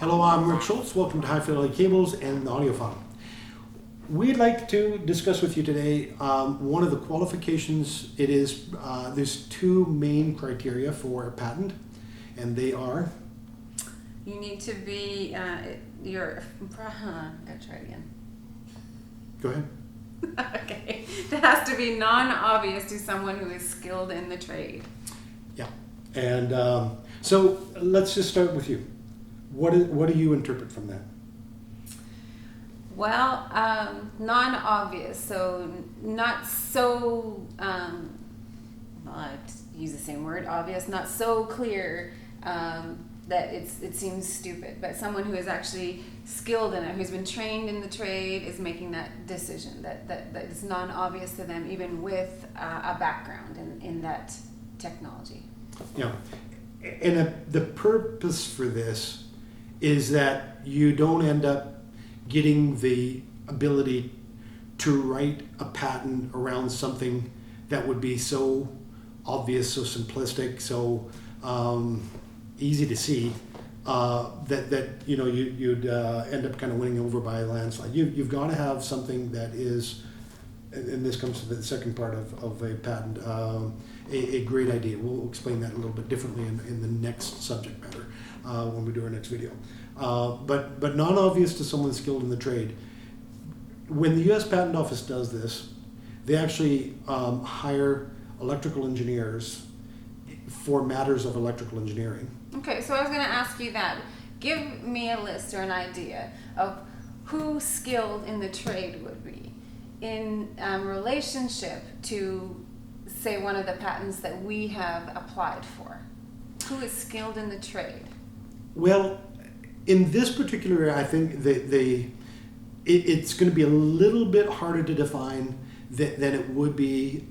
Hello, I'm Rick Schultz. Welcome to High Fidelity Cables and the Audio File. We'd like to discuss with you today one of the qualifications. It is there's two main criteria for a patent, and they are. You need to be gotta try it again. Go ahead. Okay, it has to be non-obvious to someone who is skilled in the trade. Yeah, and so let's just start with you. What do you interpret from that? Well, non-obvious, so not so, well, I have to use the same word, obvious, not so clear that it seems stupid, but someone who is actually skilled in it, who's been trained in the trade, is making that decision that is non-obvious to them, even with a background in that technology. Yeah, and the purpose for this is that you don't end up getting the ability to write a patent around something that would be so obvious, so simplistic, so easy to see that you'd end up kind of winning over by a landslide. You've got to have something that is, and this comes to the second part of a patent, a great idea. We'll explain that a little bit differently in the next subject matter when we do our next video. But non-obvious to someone skilled in the trade. When the U.S. Patent Office does this, they actually hire electrical engineers for matters of electrical engineering. Okay, so I was going to ask you that. Give me a list or an idea of who skilled in the trade would be in relationship to, say, one of the patents that we have applied for. Who is skilled in the trade? Well, in this particular area, I think it's going to be a little bit harder to define than it would be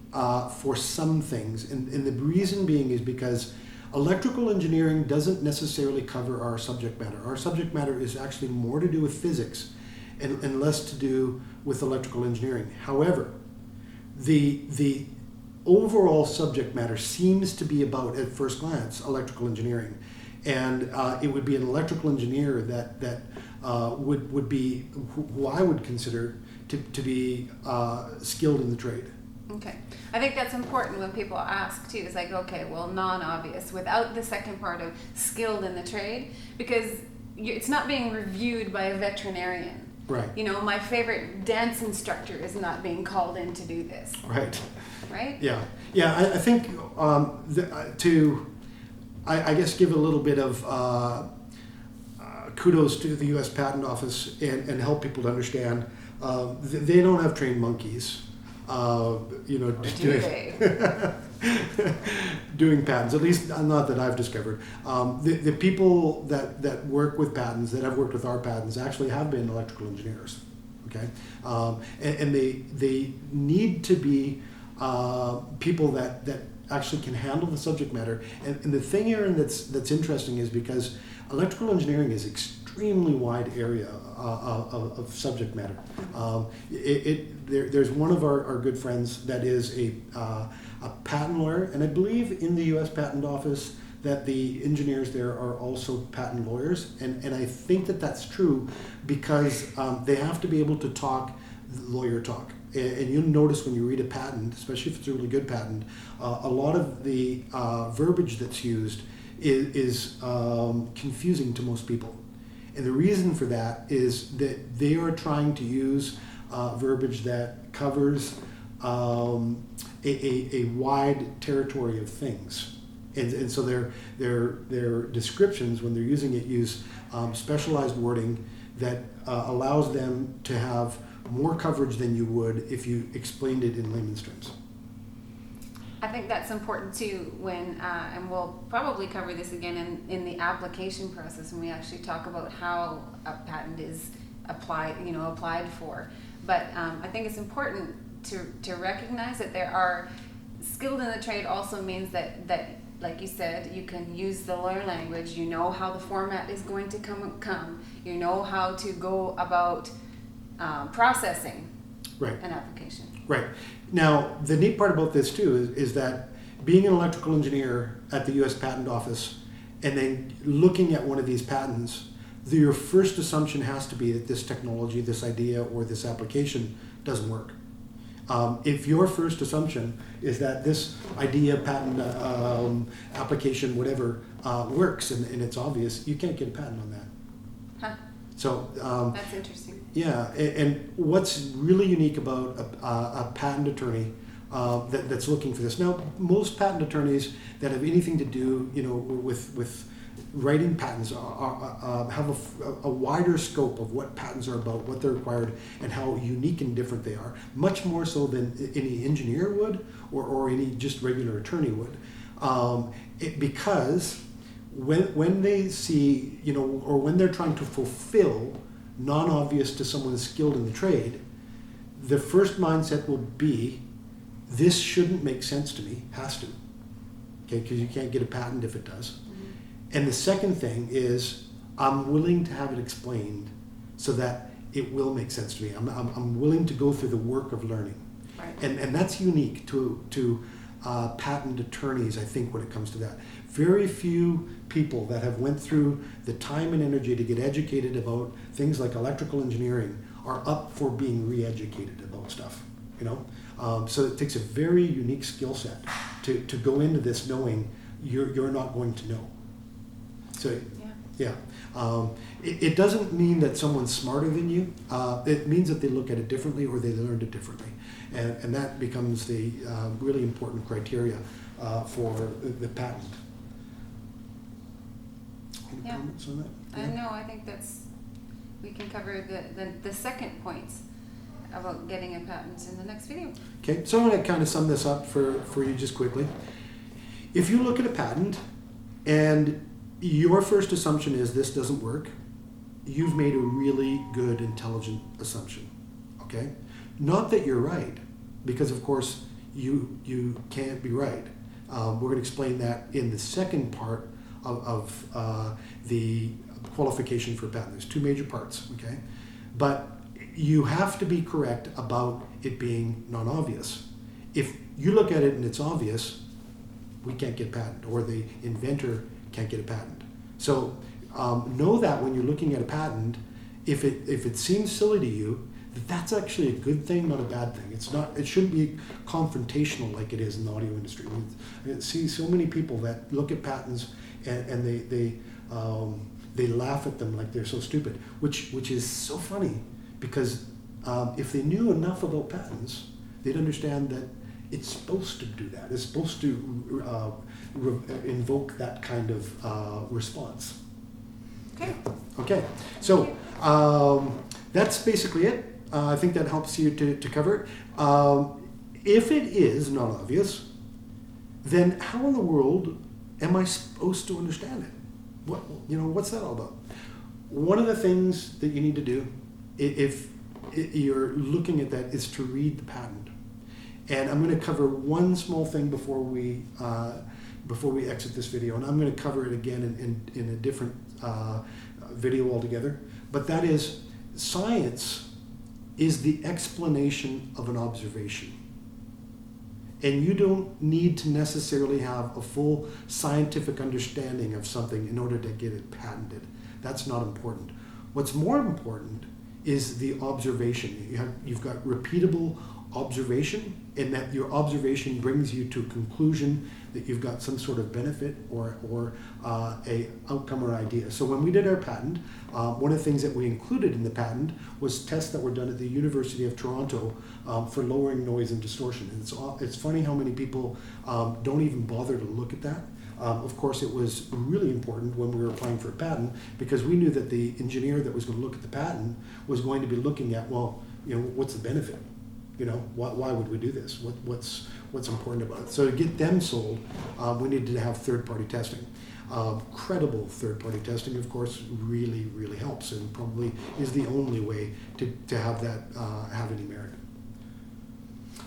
for some things. And the reason being is because electrical engineering doesn't necessarily cover our subject matter. Our subject matter is actually more to do with physics and less to do with electrical engineering. However, the overall subject matter seems to be about, at first glance, electrical engineering. And it would be an electrical engineer that would be who I would consider to be skilled in the trade. Okay. I think that's important when people ask too. It's like, okay, well, non-obvious without the second part of skilled in the trade, because it's not being reviewed by a veterinarian. Right. You know, my favorite dance instructor is not being called in to do this. Right. Right? Yeah. Yeah, I think I guess give a little bit of kudos to the U.S. Patent Office and help people to understand they don't have trained monkeys, doing patents. At least not that I've discovered. The people that work with patents, that have worked with our patents, actually have been electrical engineers. Okay, and they need to be people that actually can handle the subject matter. And the thing, Erin, that's interesting is because electrical engineering is extremely wide area of subject matter. There's one of our good friends that is a patent lawyer, and I believe in the U.S. Patent Office that the engineers there are also patent lawyers, and I think that's true because they have to be able to talk lawyer talk. And you'll notice when you read a patent, especially if it's a really good patent, a lot of the verbiage that's used is confusing to most people. And the reason for that is that they are trying to use verbiage that covers a wide territory of things. And so their descriptions, when they're using it, use specialized wording that allows them to have more coverage than you would if you explained it in layman's terms. I think that's important too when, and we'll probably cover this again in the application process when we actually talk about how a patent is applied for. But I think it's important to recognize that there are skilled in the trade also means that like you said, you can use the lawyer language, you know how the format is going to come, you know how to go about processing Right. an application. Right. Now, the neat part about this too is that being an electrical engineer at the U.S. Patent Office and then looking at one of these patents, your first assumption has to be that this technology, this idea, or this application doesn't work. If your first assumption is that this idea, patent, application, whatever, works and it's obvious, you can't get a patent on that. Huh. So That's interesting. yeah, and what's really unique about a patent attorney that's looking for this. Now, most patent attorneys that have anything to do, with writing patents have a wider scope of what patents are about, what they're required, and how unique and different they are. Much more so than any engineer would, or any just regular attorney would, because when they see, or when they're trying to fulfill non-obvious to someone skilled in the trade, the first mindset will be, this shouldn't make sense to me, has to, okay, because you can't get a patent if it does. Mm-hmm. And the second thing is, I'm willing to have it explained so that it will make sense to me. I'm willing to go through the work of learning. Right. And that's unique to patent attorneys, I think, when it comes to that. Very few people that have went through the time and energy to get educated about things like electrical engineering are up for being re-educated about stuff, So it takes a very unique skill set to go into this knowing you're not going to know. So yeah. It doesn't mean that someone's smarter than you. It means that they look at it differently or they learned it differently. And that becomes the really important criteria for the patent. Any comments on that? Yeah. No, I think we can cover the second point about getting a patent in the next video. Okay, so I'm going to kind of sum this up for you just quickly. If you look at a patent and your first assumption is this doesn't work, you've made a really good, intelligent assumption, okay? Not that you're right, because of course you can't be right. We're going to explain that in the second part of the qualification for a patent. There's two major parts, okay? But you have to be correct about it being non-obvious. If you look at it and it's obvious, we can't get a patent, or the inventor can't get a patent. So know that when you're looking at a patent, if it seems silly to you, that's actually a good thing, not a bad thing. It shouldn't be confrontational like it is in the audio industry. I see so many people that look at patents and they laugh at them like they're so stupid, which is so funny, because if they knew enough about patents, they'd understand that it's supposed to do that. It's supposed to invoke that kind of response. Okay. Okay. So that's basically it. I think that helps you to cover it. If it is not obvious, then how in the world am I supposed to understand it? What's that all about? One of the things that you need to do, if you're looking at that, is to read the patent. And I'm going to cover one small thing before we exit this video, and I'm going to cover it again in a different video altogether. But that is, science is the explanation of an observation. And you don't need to necessarily have a full scientific understanding of something in order to get it patented. That's not important. What's more important is the observation. You've got repeatable observation, and that your observation brings you to a conclusion that you've got some sort of benefit or a outcome or idea. So when we did our patent, one of the things that we included in the patent was tests that were done at the University of Toronto for lowering noise and distortion. And it's funny how many people don't even bother to look at that. Of course, it was really important when we were applying for a patent, because we knew that the engineer that was going to look at the patent was going to be looking at, what's the benefit? Why would we do this? What's important about it? So to get them sold, we needed to have third-party testing. Credible third-party testing, of course, really, really helps, and probably is the only way to have that have any merit.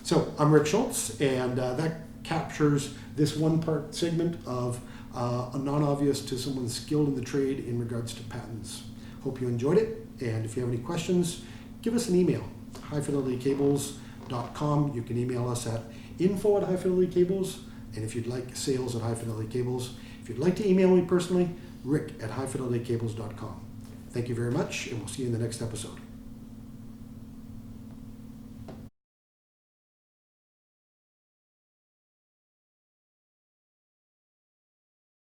So I'm Rick Schultz, and that captures this one-part segment of a non-obvious to someone skilled in the trade in regards to patents. Hope you enjoyed it, and if you have any questions, give us an email. High Fidelity Cables info@highfidelitycables.com. You can email us at info@highfidelitycables. And if you'd like, sales at highfidelitycables. If you'd like to email me personally, rick@highfidelitycables.com. Thank you very much, and we'll see you in the next episode.